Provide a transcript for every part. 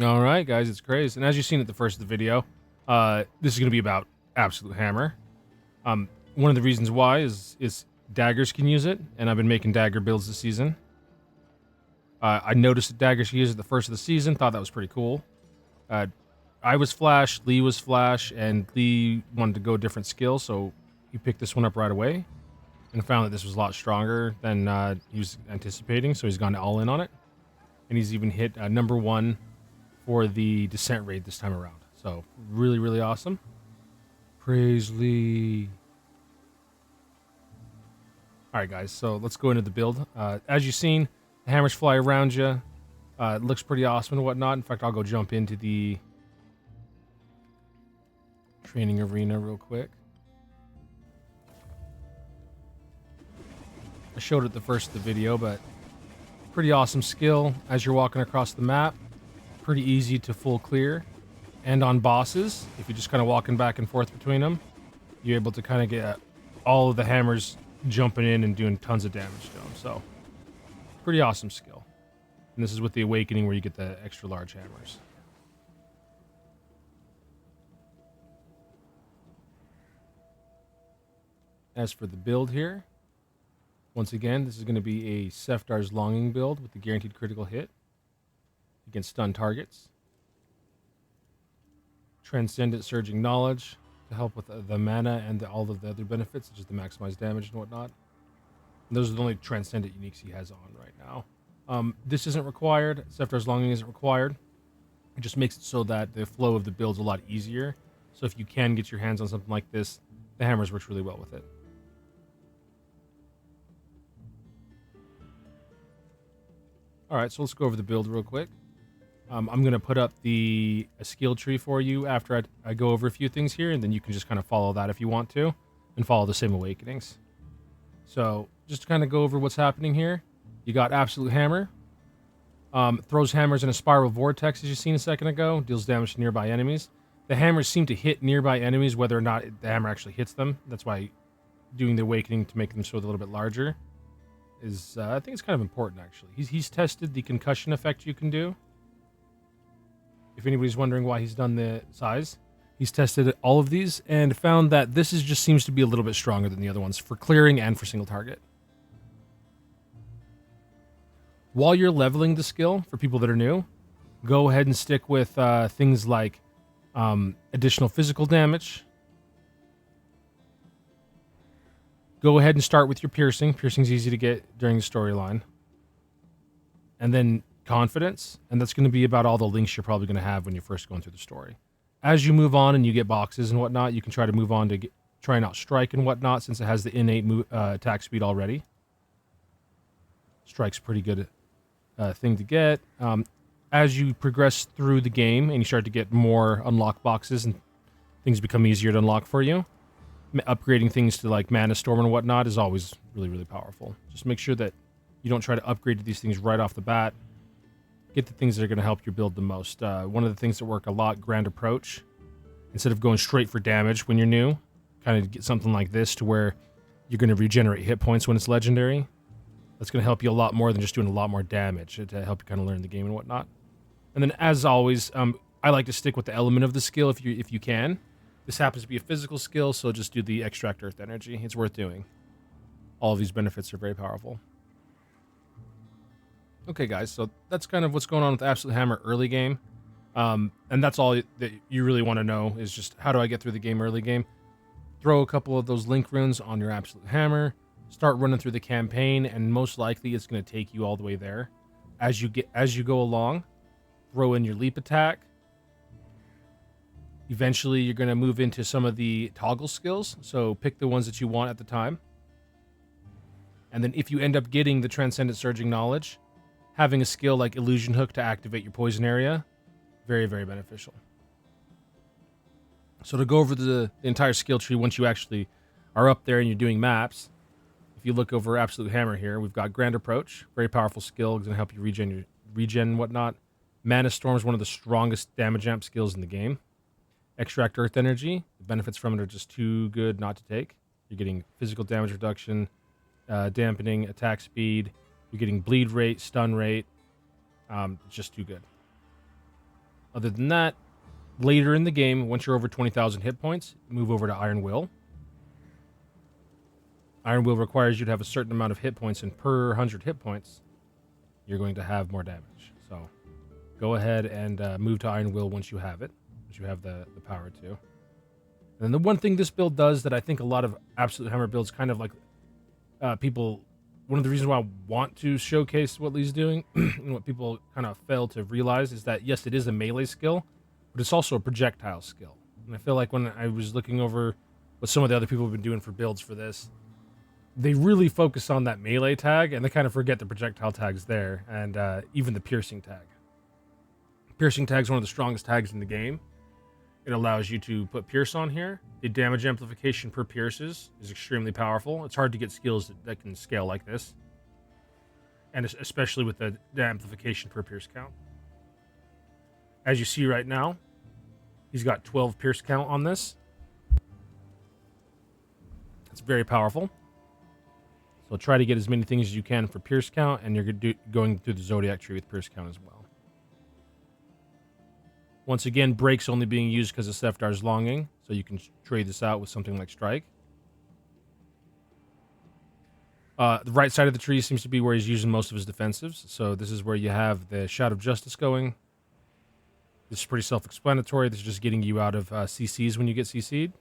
All right, guys, it's Craze, and as you've seen at the first of the video, this is going to be about Absolute Hammer. One of the reasons why is daggers can use it, and I've been making dagger builds this season. I noticed that daggers can use it the first of the season, thought that was pretty cool. I was Flash, Lee was Flash, and Lee wanted to go a different skill, so he picked this one up right away, and found that this was a lot stronger than he was anticipating, so he's gone all in on it. And he's even hit number 1 for the Descent raid this time around. So, really, really awesome. Praise Lee. Alright, guys, so let's go into the build. As you've seen, the hammers fly around you. It looks pretty awesome and whatnot. In fact, I'll go jump into the training arena real quick. I showed it the first of the video, but pretty awesome skill as you're walking across the map. Pretty easy to full clear. And on bosses, if you're just kind of walking back and forth between them, you're able to kind of get all of the hammers jumping in and doing tons of damage to them. So, pretty awesome skill. And this is with the Awakening where you get the extra large hammers. As for the build here, once again, this is going to be a Seftar's Longing build with the guaranteed critical hit against stun targets. Transcendent Surging Knowledge to help with the mana and all of the other benefits, such as the maximized damage and whatnot. And those are the only Transcendent uniques he has on right now. This isn't required. Seftar's Longing isn't required. It just makes it so that the flow of the build's a lot easier. So if you can get your hands on something like this, the hammers works really well with it. Alright, so let's go over the build real quick. I'm going to put up a skill tree for you after I go over a few things here, and then you can just kind of follow that if you want to, and follow the same awakenings. So, just to kind of go over what's happening here, you got Absolute Hammer. Throws hammers in a spiral vortex, as you seen a second ago, deals damage to nearby enemies. The hammers seem to hit nearby enemies, whether or not the hammer actually hits them. That's why doing the awakening to make them so a little bit larger is, I think it's kind of important, actually. He's tested the concussion effect you can do. If anybody's wondering why he's done the size, he's tested all of these and found that this just seems to be a little bit stronger than the other ones for clearing and for single target. While you're leveling the skill, for people that are new, go ahead and stick with things like additional physical damage. Go ahead and start with your piercing. Piercing's easy to get during the storyline. And then confidence, and that's going to be about all the links you're probably going to have when you're first going through the story. As you move on and you get boxes and whatnot, you can try to move on to try and outstrike and whatnot, since it has the innate attack speed already. Strike's pretty good thing to get. As you progress through the game and you start to get more unlock boxes and things become easier to unlock for you, upgrading things to like Mana Storm and whatnot is always really, really powerful. Just make sure that you don't try to upgrade to these things right off the bat. Get the things that are going to help you build the most. One of the things that work a lot, Grand Approach. Instead of going straight for damage when you're new, kind of get something like this to where you're going to regenerate hit points when it's legendary. That's going to help you a lot more than just doing a lot more damage to help you kind of learn the game and whatnot. And then, as always, I like to stick with the element of the skill if you can. This happens to be a physical skill, so just do the Extract Earth Energy. It's worth doing. All of these benefits are very powerful. Okay, guys, so that's kind of what's going on with Absolute Hammer early game. And that's all that you really want to know is just how do I get through the game early game. Throw a couple of those link runes on your Absolute Hammer. Start running through the campaign, and most likely it's going to take you all the way there. As you go along, throw in your leap attack. Eventually, you're going to move into some of the toggle skills, so pick the ones that you want at the time. And then if you end up getting the Transcendent Surging Knowledge, having a skill like Illusion Hook to activate your poison area, very, very beneficial. So to go over the entire skill tree, once you actually are up there and you're doing maps, if you look over Absolute Hammer here, we've got Grand Approach, very powerful skill, going to help you regen and whatnot. Mana Storm is one of the strongest damage amp skills in the game. Extract Earth Energy, the benefits from it are just too good not to take. You're getting physical damage reduction, dampening, attack speed. You're getting bleed rate, stun rate. Just too good. Other than that, later in the game, once you're over 20,000 hit points, move over to Iron Will. Iron Will requires you to have a certain amount of hit points, and per 100 hit points, you're going to have more damage. So go ahead and move to Iron Will once you have it, once you have the power to. And the one thing this build does that I think a lot of Absolute Hammer builds kind of like people... One of the reasons why I want to showcase what Lee's doing and what people kind of fail to realize is that, yes, it is a melee skill, but it's also a projectile skill. And I feel like when I was looking over what some of the other people have been doing for builds for this, they really focus on that melee tag, and they kind of forget the projectile tags there, and even the piercing tag. Piercing tag is one of the strongest tags in the game. It allows you to put pierce on here. The damage amplification per pierces is extremely powerful. It's hard to get skills that can scale like this, and especially with the amplification per pierce count. As you see right now, he's got 12 pierce count on this. It's very powerful. So try to get as many things as you can for pierce count, and you're going through the Zodiac tree with pierce count as well. Once again, breaks only being used because of Sefdar's Longing, so you can trade this out with something like Strike. The right side of the tree seems to be where he's using most of his defensives, so this is where you have the Shout of Justice going. This is pretty self-explanatory. This is just getting you out of CCs when you get CC'd.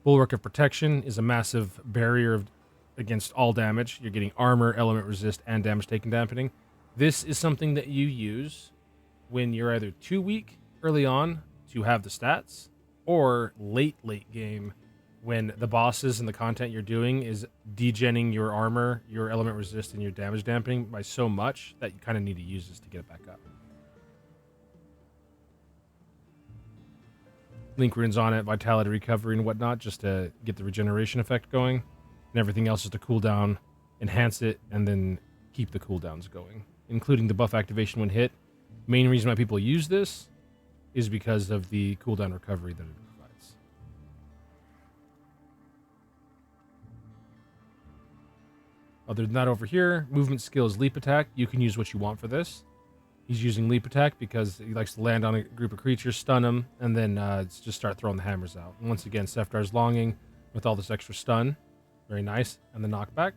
Bulwark of Protection is a massive barrier against all damage. You're getting armor, element resist, and damage taken dampening. This is something that you use when you're either too weak early on to have the stats, or late game when the bosses and the content you're doing is degenning your armor, your element resist, and your damage dampening by so much that you kind of need to use this to get it back up. Link runes on it, vitality recovery and whatnot, just to get the regeneration effect going. And everything else is to cooldown, enhance it, and then keep the cooldowns going, including the buff activation when hit. Main reason why people use this is because of the cooldown recovery that it provides. Other than that, over here, movement skills, leap attack. You can use what you want for this. He's using leap attack because he likes to land on a group of creatures, stun them, and then just start throwing the hammers out. And once again, Sefdar's Longing with all this extra stun. Very nice. And the knockback.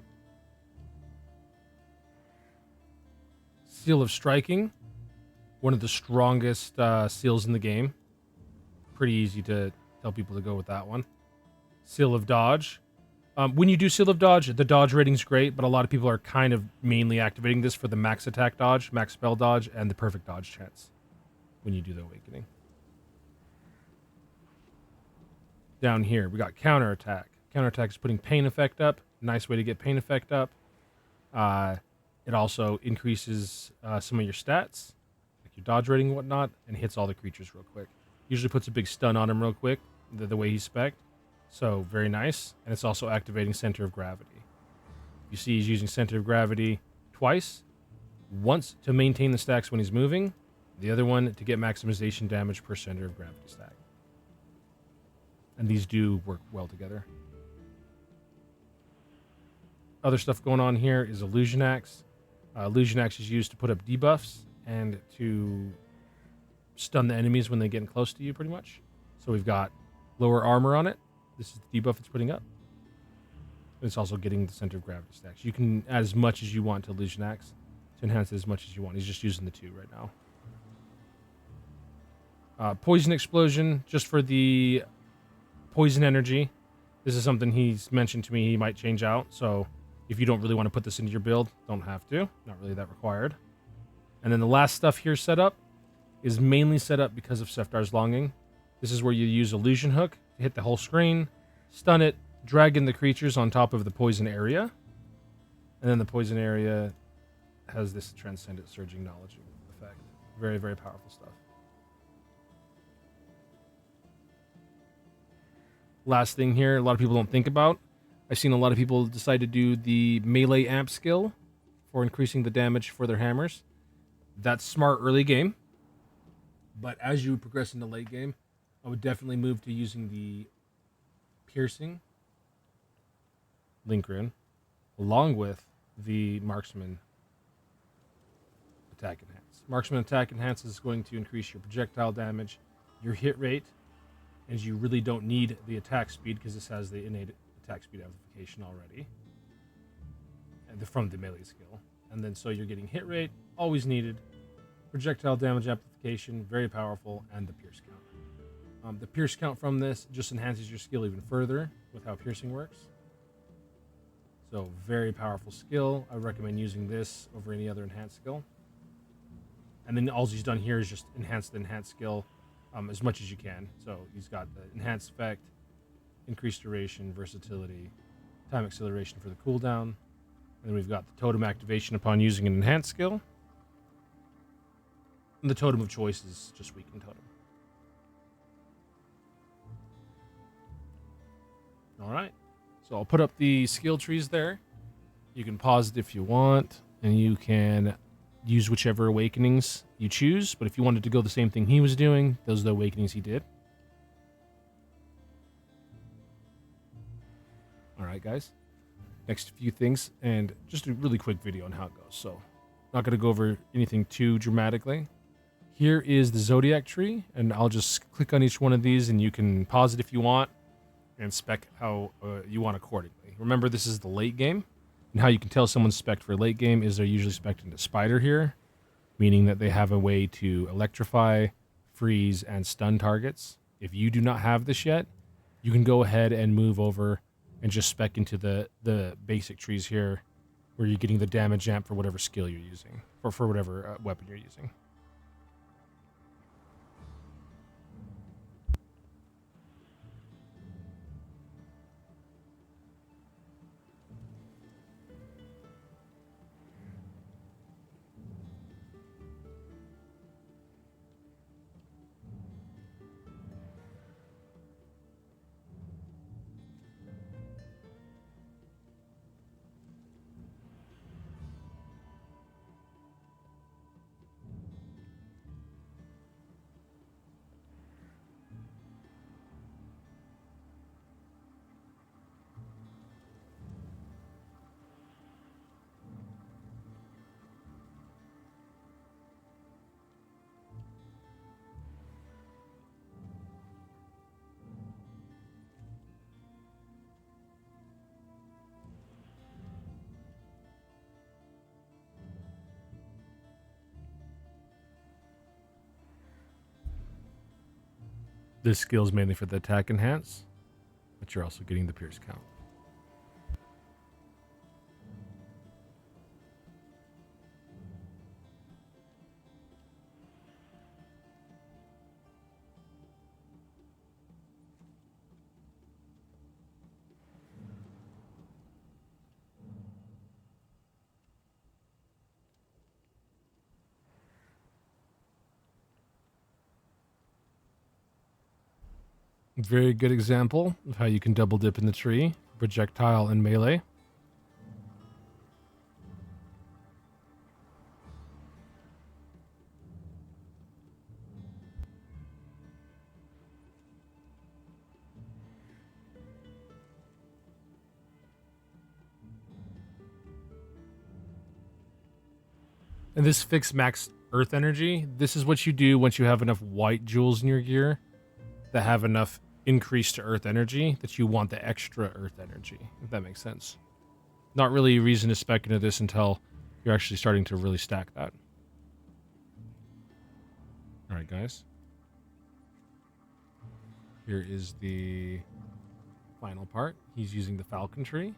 Seal of Striking. One of the strongest seals in the game. Pretty easy to tell people to go with that one. Seal of Dodge. When you do Seal of Dodge, the dodge rating's great, but a lot of people are kind of mainly activating this for the max attack dodge, max spell dodge, and the perfect dodge chance when you do the Awakening. Down here, we got Counter Attack. Counter Attack is putting pain effect up. Nice way to get pain effect up. It also increases some of your stats, your dodge rating and whatnot, and hits all the creatures real quick. Usually puts a big stun on him real quick, the way he's spec'd. So, very nice. And it's also activating Center of Gravity. You see he's using Center of Gravity twice. Once to maintain the stacks when he's moving. The other one to get maximization damage per Center of Gravity stack. And these do work well together. Other stuff going on here is Illusion Axe. Illusion Axe is used to put up debuffs and to stun the enemies when they get close to you, pretty much. So we've got lower armor on it. This is the debuff it's putting up. It's also getting the Center of Gravity stacks. You can add as much as you want to Illusion Axe to enhance it as much as you want. He's just using the 2 right now. Poison Explosion, just for the poison energy. This is something he's mentioned to me he might change out. So if you don't really want to put this into your build, don't have to. Not really that required. And then the last stuff here set up is mainly set up because of Sefdar's Longing. This is where you use Illusion Hook to hit the whole screen, stun it, drag in the creatures on top of the poison area. And then the poison area has this Transcendent Surging Knowledge effect. Very, very powerful stuff. Last thing here, a lot of people don't think about. I've seen a lot of people decide to do the melee amp skill for increasing the damage for their hammers. That's smart early game. But as you progress into late game, I would definitely move to using the piercing link rune along with the marksman attack enhance. Marksman attack enhance is going to increase your projectile damage, your hit rate, and you really don't need the attack speed because this has the innate attack speed amplification already, and from the melee skill. And then so you're getting hit rate, always needed, projectile damage amplification, very powerful, and the pierce count. The pierce count from this just enhances your skill even further with how piercing works. So very powerful skill. I recommend using this over any other enhanced skill. And then all he's done here is just enhance the enhanced skill as much as you can. So he's got the enhanced effect, increased duration, versatility, time acceleration for the cooldown. And then we've got the totem activation upon using an enhanced skill. And the totem of choice is just weakened totem. Alright, so I'll put up the skill trees there. You can pause it if you want, and you can use whichever awakenings you choose. But if you wanted to go the same thing he was doing, those are the awakenings he did. Alright guys, next few things, and just a really quick video on how it goes. So, not going to go over anything too dramatically. Here is the Zodiac tree, and I'll just click on each one of these, and you can pause it if you want, and spec how you want accordingly. Remember, this is the late game, and how you can tell someone's spec for late game is they're usually spec'd into Spider here, meaning that they have a way to electrify, freeze, and stun targets. If you do not have this yet, you can go ahead and move over and just spec into the basic trees here, where you're getting the damage amp for whatever skill you're using, or for whatever weapon you're using. This skill is mainly for the attack enhance, but you're also getting the pierce count. Very good example of how you can double dip in the tree, projectile and melee. And this fixed max earth energy, this is what you do once you have enough white jewels in your gear that have enough increase to earth energy that you want the extra earth energy, if that makes sense. Not really a reason to spec into this until you're actually starting to really stack that. Alright guys. Here is the final part. He's using the falcon tree.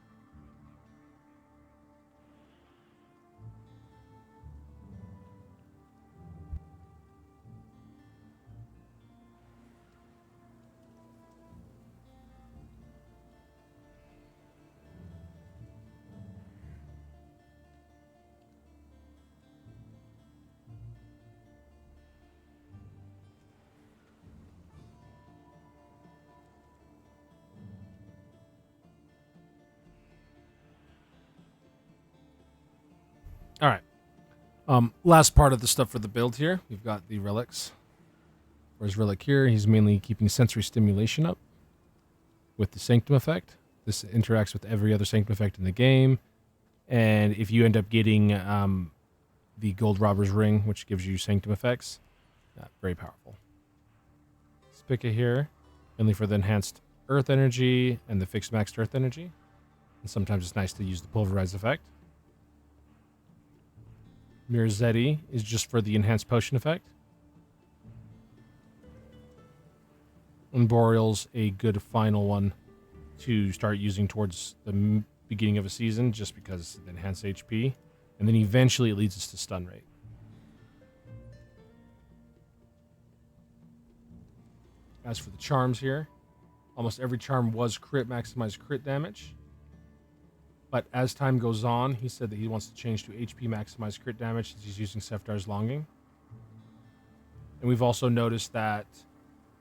All right. Last part of the stuff for the build here. We've got the relics. Whereas relic here, he's mainly keeping sensory stimulation up with the sanctum effect. This interacts with every other sanctum effect in the game. And if you end up getting the Gold Robber's Ring, which gives you Sanctum effects. Very powerful. Spica here, mainly for the enhanced Earth energy and the fixed maxed Earth energy. And sometimes it's nice to use the Pulverize effect. Mirzetti is just for the enhanced potion effect. And Boreal's a good final one to start using towards the beginning of a season, just because it enhances HP. And then eventually it leads us to stun rate. As for the charms here, almost every charm was maximized crit damage. But as time goes on, he said that he wants to change to HP maximized crit damage since he's using Seftar's Longing. And we've also noticed that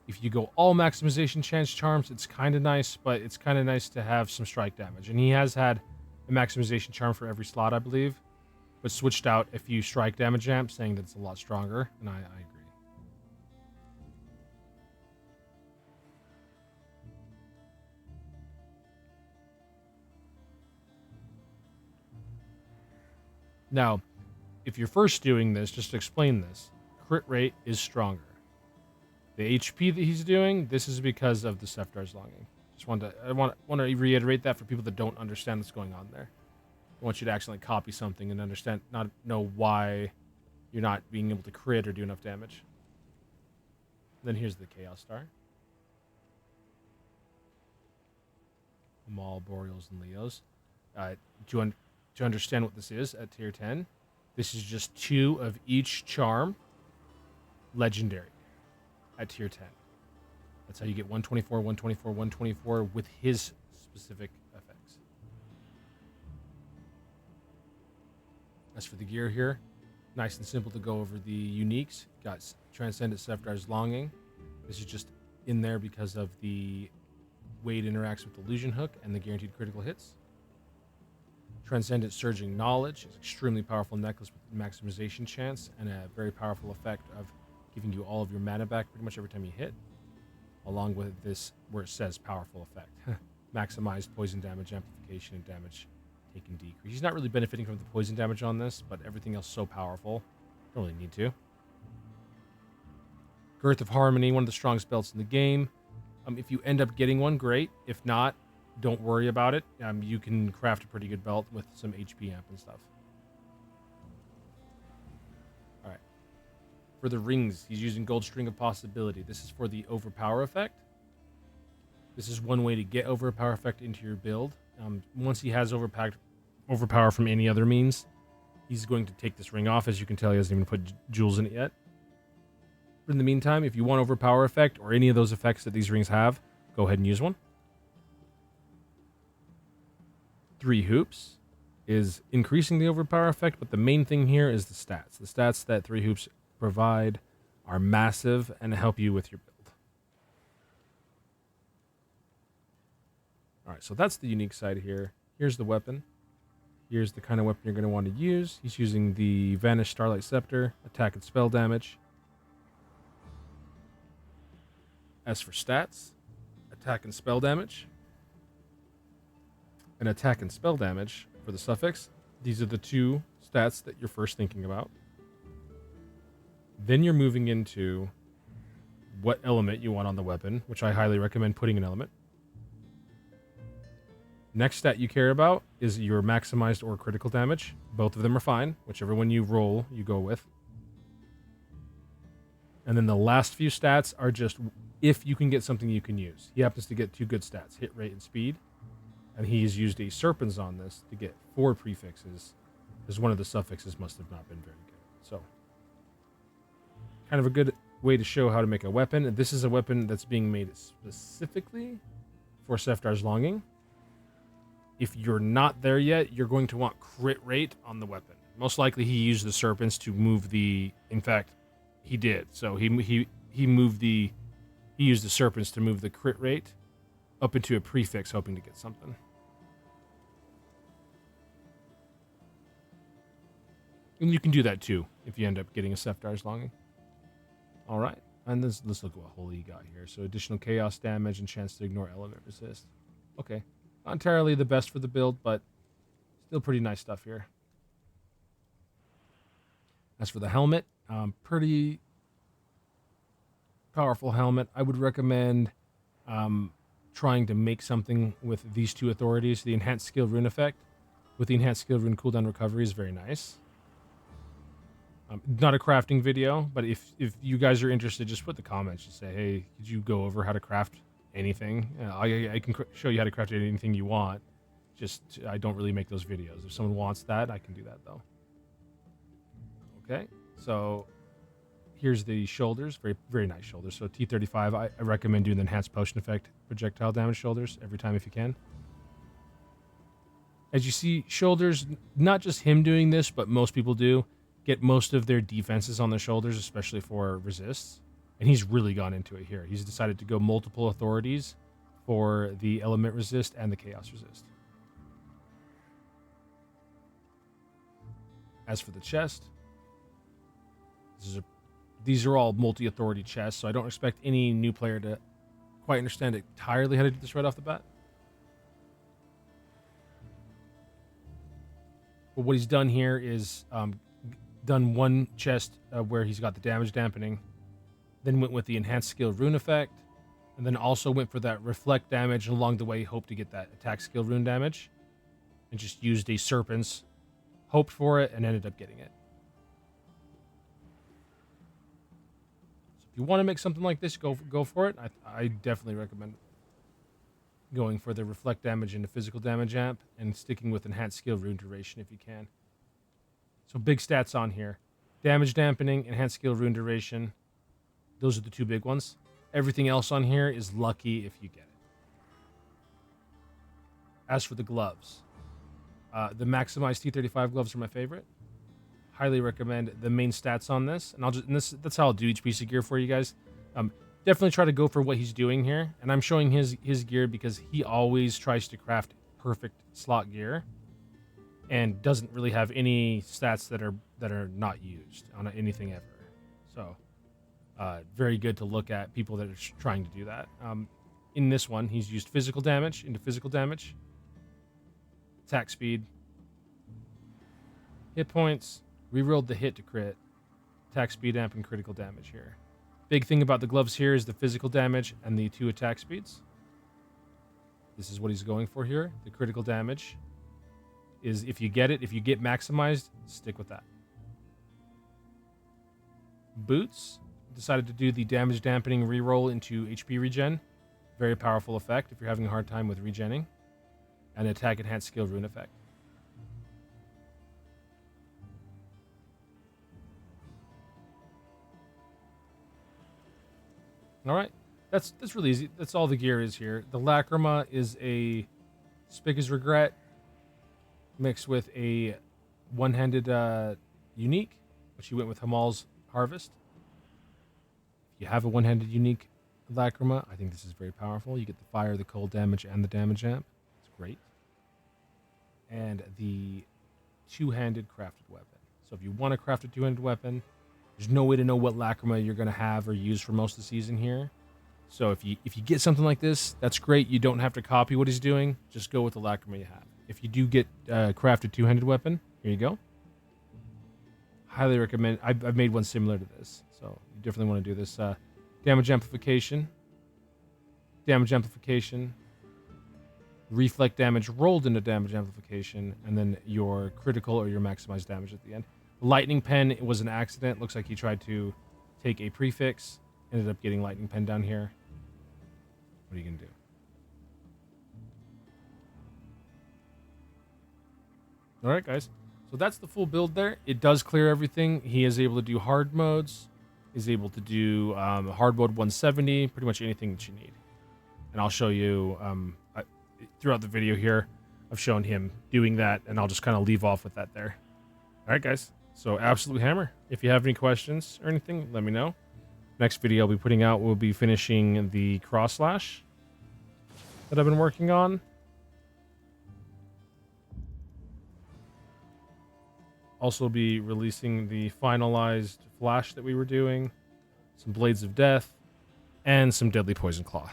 if you go all maximization chance charms, it's kind of nice, but it's kind of nice to have some strike damage. And he has had a maximization charm for every slot, I believe, but switched out a few strike damage amps, saying that it's a lot stronger, and I agree. Now, if you're first doing this, just to explain this, crit rate is stronger. The HP that he's doing, this is because of the Seftar's Longing. I want to reiterate that for people that don't understand what's going on there. I want you to accidentally copy something and not know why you're not being able to crit or do enough damage. Then here's the Chaos Star. Maul, Boreals, and Leos. To understand what this is at tier 10, this is just 2 of each charm legendary at tier 10. That's how you get 124, 124, 124 with his specific effects. As for the gear here, nice and simple to go over the uniques. Got Transcendent Seftar's Longing. This is just in there because of the way it interacts with the Illusion Hook and the guaranteed critical hits. Transcendent Surging Knowledge is an extremely powerful necklace with maximization chance and a very powerful effect of giving you all of your mana back pretty much every time you hit, along with this where it says powerful effect. Maximized poison damage amplification and damage taken decrease. He's not really benefiting from the poison damage on this, but everything else so powerful. Don't really need to. Girth of Harmony, one of the strongest belts in the game. If you end up getting one, great. If not, don't worry about it. You can craft a pretty good belt with some HP amp and stuff. Alright. For the rings, he's using Gold String of Possibility. This is for the Overpower effect. This is one way to get Overpower effect into your build. Once he has Overpower from any other means, he's going to take this ring off. As you can tell, he hasn't even put jewels in it yet. But in the meantime, if you want Overpower effect or any of those effects that these rings have, go ahead and use one. 3 hoops is increasing the Overpower effect, but the main thing here is the stats. The stats that 3 hoops provide are massive and help you with your build. Alright, so that's the unique side here. Here's the weapon. Here's the kind of weapon you're going to want to use. He's using the Vanished Starlight Scepter, attack and spell damage. As for stats, attack and spell damage. And attack and spell damage for the suffix. These are the 2 stats that you're first thinking about. Then you're moving into what element you want on the weapon, which I highly recommend putting an element. Next stat you care about is your maximized or critical damage. Both of them are fine. Whichever one you roll, you go with. And then the last few stats are just if you can get something you can use. He happens to get 2 good stats, hit rate and speed. And he's used a Serpents on this to get 4 prefixes, because one of the suffixes must have not been very good. So, kind of a good way to show how to make a weapon. And this is a weapon that's being made specifically for Seftar's Longing. If you're not there yet, you're going to want crit rate on the weapon. Most likely he used the Serpents to move the... In fact, he did. So he used the Serpents to move the crit rate up into a prefix, hoping to get something. And you can do that too, if you end up getting a Seftar's Longing. Alright, and let's look at what Holy you got here. So additional chaos damage and chance to ignore element resist. Okay, not entirely the best for the build, but still pretty nice stuff here. As for the helmet, pretty powerful helmet. I would recommend trying to make something with these two authorities. The enhanced skill rune effect with the enhanced skill rune cooldown recovery is very nice. Not a crafting video, but if you guys are interested, just put the comments. Just say, hey, could you go over how to craft anything? I can show you how to craft anything you want. Just, I don't really make those videos. If someone wants that, I can do that, though. Okay, so here's the shoulders. Very, very nice shoulders. So T35, I recommend doing the enhanced potion effect projectile damage shoulders every time if you can. As you see, shoulders, not just him doing this, but most people do, get most of their defenses on their shoulders, especially for resists. And he's really gone into it here. He's decided to go multiple authorities for the element resist and the chaos resist. As for the chest, these are all multi-authority chests, so I don't expect any new player to quite understand entirely how to do this right off the bat. But what he's done here is done one chest where he's got the damage dampening, then went with the enhanced skill rune effect, and then also went for that reflect damage, and along the way hoped to get that attack skill rune damage, and just used a serpents, hoped for it, and ended up getting it. So if you want to make something like this, go for it. I definitely recommend going for the reflect damage into physical damage amp and sticking with enhanced skill rune duration if you can. So big stats on here. Damage dampening, enhanced skill rune duration. Those are the two big ones. Everything else on here is lucky if you get it. As for the gloves, the maximized T35 gloves are my favorite. Highly recommend the main stats on this. And that's how I'll do each piece of gear for you guys. Definitely try to go for what he's doing here. And I'm showing his gear because he always tries to craft perfect slot gear and doesn't really have any stats that are not used on anything ever. So very good to look at people that are trying to do that. In this one, he's used physical damage into physical damage, attack speed, hit points, rerolled the hit to crit, attack speed amp, and critical damage here. Big thing about the gloves here is the physical damage and the 2 attack speeds. This is what he's going for here. The critical damage is if you get maximized, stick with that. Boots, decided to do the damage dampening reroll into HP regen. Very powerful effect if you're having a hard time with regenning. And attack enhanced skill rune effect. All right, that's really easy. That's all the gear is here. The Lacrima is a Spica's Regret mixed with a one-handed unique, which he went with Hamal's Harvest. If you have a one-handed unique Lacrima, I think this is very powerful. You get the fire, the cold damage, and the damage amp. It's great. And the two-handed crafted weapon. So if you want to craft a two-handed weapon, there's no way to know what Lacrima you're going to have or use for most of the season here. So if you get something like this, that's great. You don't have to copy what he's doing. Just go with the Lacrima you have. If you do get crafted two-handed weapon, here you go. Highly recommend. I've made one similar to this, so you definitely want to do this. Damage amplification, reflect damage rolled into damage amplification, and then your critical or your maximized damage at the end. Lightning pen, it was an accident. Looks like he tried to take a prefix, ended up getting lightning pen down here. What are you gonna do? All right, guys. So that's the full build there. It does clear everything. He is able to do hard modes. Is able to do hard mode 170, pretty much anything that you need. And I'll show you throughout the video here. I've shown him doing that, and I'll just kind of leave off with that there. All right, guys. So absolute hammer. If you have any questions or anything, let me know. Next video I'll be putting out, we'll be finishing the cross slash that I've been working on. Also be releasing the finalized flash that we were doing, some Blades of Death, and some Deadly Poison Claw.